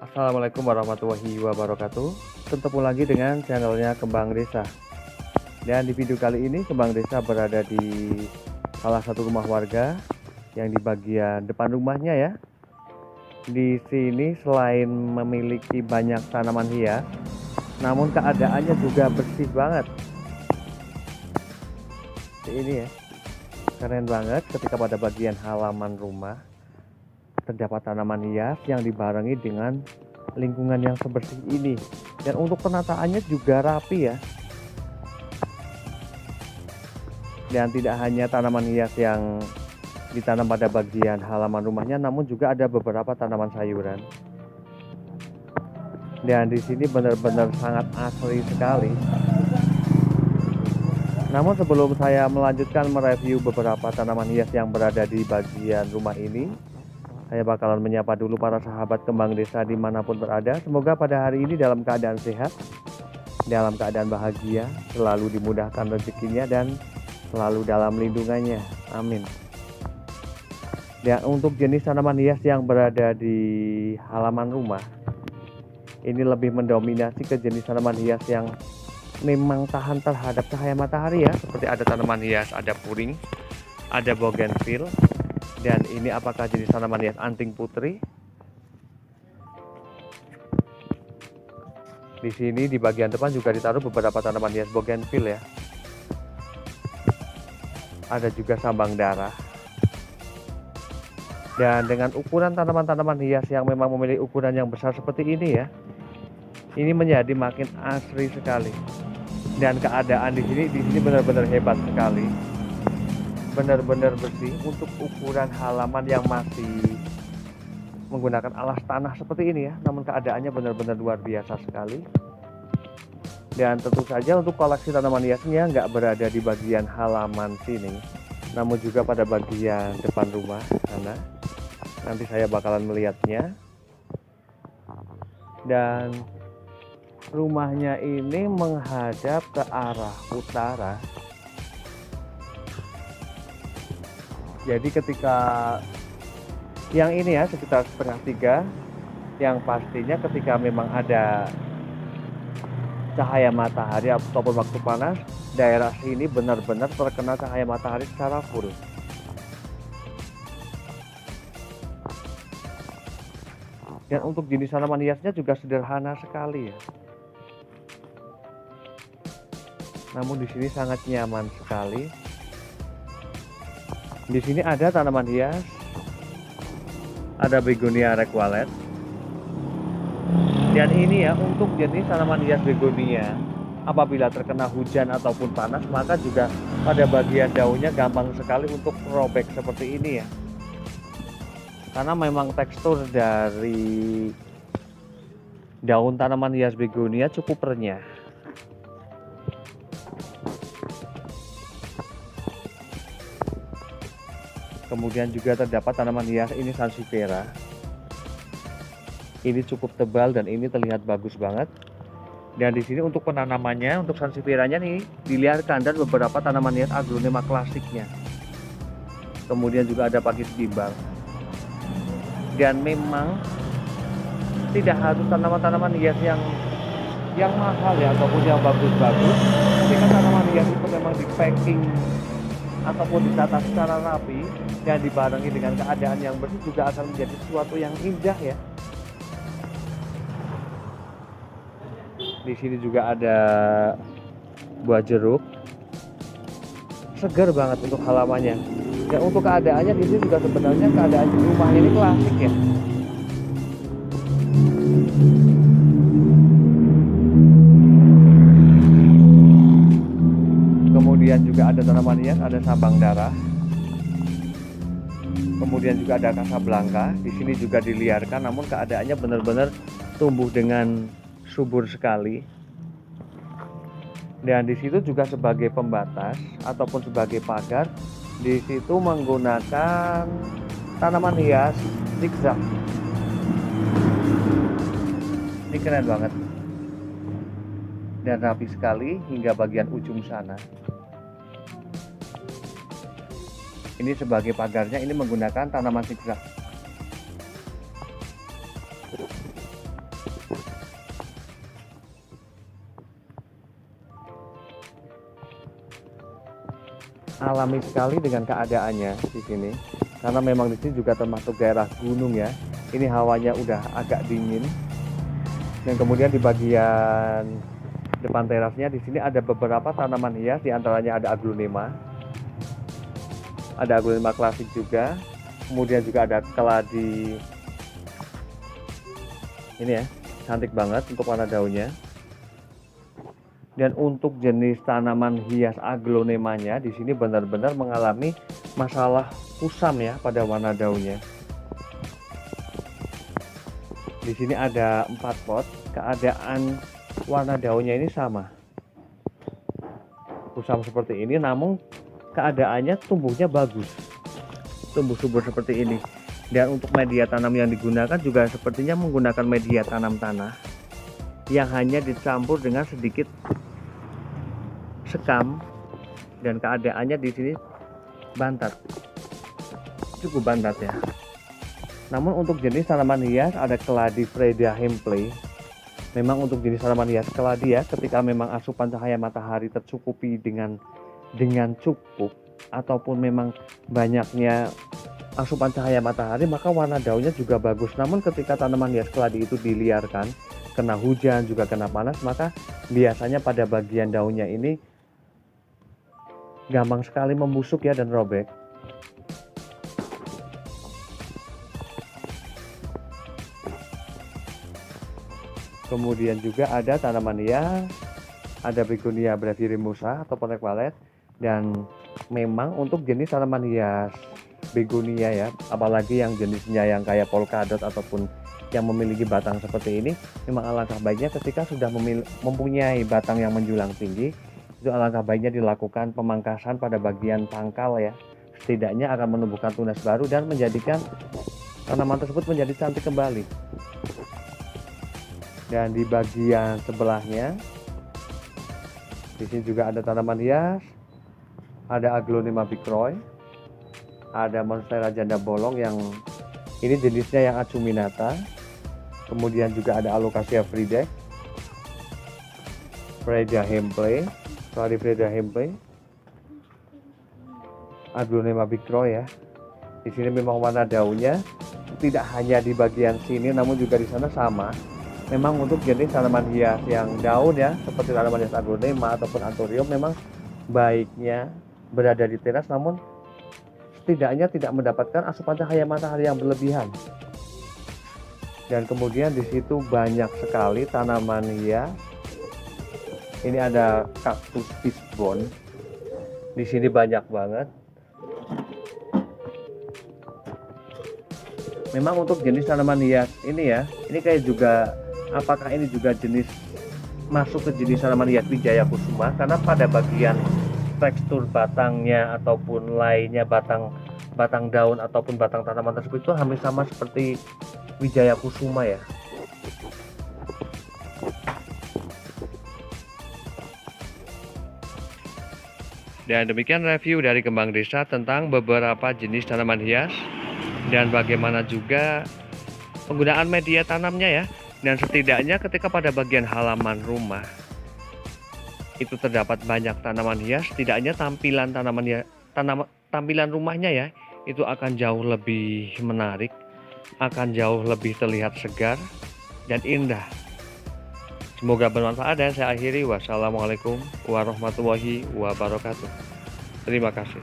Assalamualaikum warahmatullahi wabarakatuh. Ketemu lagi dengan channelnya Kembang Desa. Dan di video kali ini Kembang Desa berada di salah satu rumah warga yang di bagian depan rumahnya ya. Di sini selain memiliki banyak tanaman hias, namun keadaannya juga bersih banget. Ini ya, keren banget ketika pada bagian halaman rumah terdapat tanaman hias yang dibarengi dengan lingkungan yang sebersih ini. Dan untuk penataannya juga rapi ya. Dan tidak hanya tanaman hias yang ditanam pada bagian halaman rumahnya, namun juga ada beberapa tanaman sayuran. Dan di sini benar-benar sangat asri sekali. Namun sebelum saya melanjutkan mereview beberapa tanaman hias yang berada di bagian rumah ini, saya bakalan menyapa dulu para sahabat Kembang Desa dimanapun berada. Semoga pada hari ini dalam keadaan sehat, dalam keadaan bahagia, selalu dimudahkan rezekinya dan selalu dalam lindungannya. Amin. Dan untuk jenis tanaman hias yang berada di halaman rumah, ini lebih mendominasi ke jenis tanaman hias yang memang tahan terhadap cahaya matahari ya. Seperti ada tanaman hias, ada puring, ada bougainville. Dan ini apakah jenis tanaman hias anting putri? Di sini di bagian depan juga ditaruh beberapa tanaman hias bougainville ya. Ada juga sambang darah. Dan dengan ukuran tanaman-tanaman hias yang memang memiliki ukuran yang besar seperti ini ya, ini menjadi makin asri sekali. Dan keadaan di sini benar-benar hebat sekali. Benar-benar bersih untuk ukuran halaman yang masih menggunakan alas tanah seperti ini ya. Namun keadaannya benar-benar luar biasa sekali. Dan tentu saja untuk koleksi tanaman hiasnya nggak berada di bagian halaman sini, namun juga pada bagian depan rumah sana. Nanti saya bakalan melihatnya. Dan rumahnya ini menghadap ke arah utara. Jadi ketika yang ini ya sekitar 2:30, yang pastinya ketika memang ada cahaya matahari ataupun waktu panas, daerah sini benar-benar terkena cahaya matahari secara full. Dan untuk jenis tanaman hiasnya juga sederhana sekali ya. Namun di sini sangat nyaman sekali. Di sini ada tanaman hias, ada begonia requalet. Dan ini ya untuk jenis tanaman hias begonia, apabila terkena hujan ataupun panas, maka juga pada bagian daunnya gampang sekali untuk robek seperti ini ya. Karena memang tekstur dari daun tanaman hias begonia cukup renyah. Kemudian juga terdapat tanaman hias ini sansevieria. Ini cukup tebal dan ini terlihat bagus banget. Dan di sini untuk penanamannya, untuk sansevieranya nih diliarkan, dan beberapa tanaman hias aglonema klasiknya. Kemudian juga ada pakis gimbal. Dan memang tidak harus tanaman-tanaman hias yang mahal ya ataupun yang bagus-bagus. Ketika tanaman hias itu memang di packing ataupun ditata secara rapi dan dibarengi dengan keadaan yang bersih, juga akan menjadi sesuatu yang indah ya. Di sini juga ada buah jeruk, segar banget untuk halamannya. Dan untuk keadaannya di sini juga sebenarnya keadaan rumahnya ini klasik ya. Kemudian juga ada tanaman hias, ada sambang darah. Kemudian juga ada Casablanca. Di sini juga diliarkan, namun keadaannya benar-benar tumbuh dengan subur sekali. Dan di situ juga sebagai pembatas ataupun sebagai pagar, di situ menggunakan tanaman hias zigzag. Ini keren banget. Dan rapi sekali hingga bagian ujung sana. Ini sebagai pagarnya, ini menggunakan tanaman zigzag. alami sekali dengan keadaannya di sini, karena memang di sini juga termasuk daerah gunung ya. Ini hawanya udah agak dingin, dan kemudian di bagian depan terasnya di sini ada beberapa tanaman hias, diantaranya ada aglonema klasik juga, kemudian juga ada keladi. Ini ya, cantik banget untuk warna daunnya. Dan untuk jenis tanaman hias aglonemanya di sini benar-benar mengalami masalah kusam ya pada warna daunnya. Di sini ada 4 pot, keadaan warna daunnya ini sama, kusam seperti ini, namun keadaannya tumbuhnya bagus, tumbuh subur seperti ini. Dan untuk media tanam yang digunakan juga sepertinya menggunakan media tanam tanah yang hanya dicampur dengan sedikit sekam, dan keadaannya di sini bantat, cukup bantat ya. Namun untuk jenis tanaman hias ada keladi Freda Hempley. Memang untuk jenis tanaman hias keladi ya, ketika memang asupan cahaya matahari tercukupi dengan cukup, ataupun memang banyaknya asupan cahaya matahari, maka warna daunnya juga bagus. Namun ketika tanaman hias keladi itu diliarkan, kena hujan juga kena panas, maka biasanya pada bagian daunnya ini gampang sekali membusuk ya dan robek. Kemudian juga ada tanaman hias, ada Begonia breviremosa atau ponek walet. Dan memang untuk jenis tanaman hias begonia ya, apalagi yang jenisnya yang kayak polkadot ataupun yang memiliki batang seperti ini, memang alangkah baiknya ketika sudah mempunyai batang yang menjulang tinggi, itu alangkah baiknya dilakukan pemangkasan pada bagian pangkal ya. Setidaknya akan menumbuhkan tunas baru dan menjadikan tanaman tersebut menjadi cantik kembali. Dan di bagian sebelahnya, di sini juga ada tanaman hias, ada aglonema bicroy, ada monstera janda bolong yang ini jenisnya yang acuminata, kemudian juga ada alocasia fridex, Freda Hempley, Clary Freda Hempley, aglonema bicroy ya. Di sini memang warna daunnya tidak hanya di bagian sini, namun juga di sana sama. Memang untuk jenis tanaman hias yang daun ya, seperti tanaman hias aglonema ataupun anthurium, memang baiknya berada di teras, namun setidaknya tidak mendapatkan asupan cahaya matahari yang berlebihan. Dan kemudian di situ banyak sekali tanaman hias. Ini ada kaktus fishbone. Di sini banyak banget. Memang untuk jenis tanaman hias ini ya, ini kayak juga, apakah ini juga jenis masuk ke jenis tanaman hias Wijaya Kusuma, karena pada bagian tekstur batangnya ataupun lainnya batang daun ataupun batang tanaman tersebut itu hampir sama seperti Wijaya Kusuma ya. Dan demikian review dari Kembang Desa tentang beberapa jenis tanaman hias dan bagaimana juga penggunaan media tanamnya ya. Dan setidaknya ketika pada bagian halaman rumah itu terdapat banyak tanaman hias, setidaknya tampilan tampilan rumahnya ya itu akan jauh lebih menarik, akan jauh lebih terlihat segar dan indah. Semoga bermanfaat dan saya akhiri. Wassalamualaikum warahmatullahi wabarakatuh. Terima kasih.